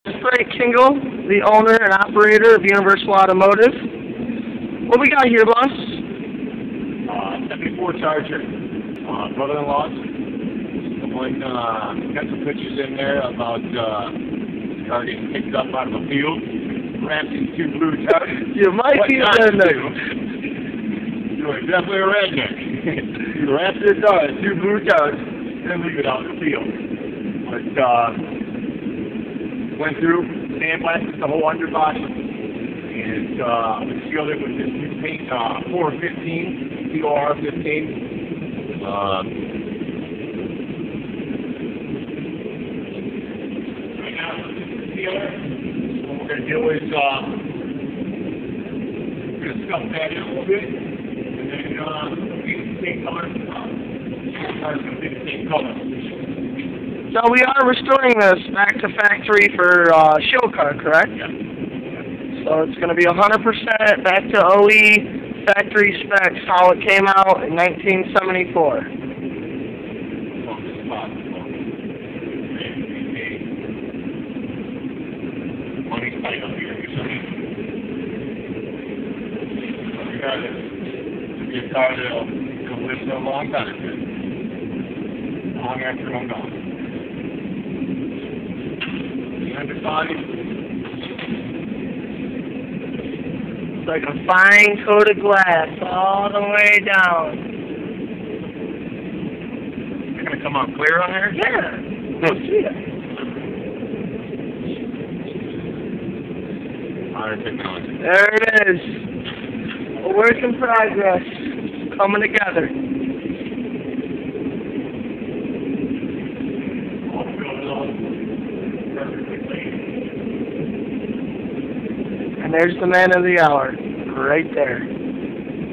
Frrank, the owner and operator of Universal Automotive. What we got here, boss? 74 Charger. Brother-in-law's. Someone got some pictures in there about car getting picked up out of a field, wrapped in 2 blue towels. You might be a redneck. You are definitely a redneck. You wrap your car in 2 blue towels and leave it out in the field. But went through, sandblasted the whole underbody, and we sealed it with this new paint, 415, COR15. Right now, the sealer. What we're going to do is we're going to scuff that in a little bit, and then be the same color. The car's going to be the same color. So we are restoring this back to factory for show car, correct? Yeah. So it's going to be 100% back to OE factory specs, how it came out in 1974. Money's tight up here. You got it. It'll be a car that'll live for a long time. Long after I'm gone. Underbody. It's like a fine coat of glass all the way down. It's going to come out clear on there? Yeah. Go see it. Modern technology. There it is. A work in progress. Coming together. And there's the man of the hour, right there.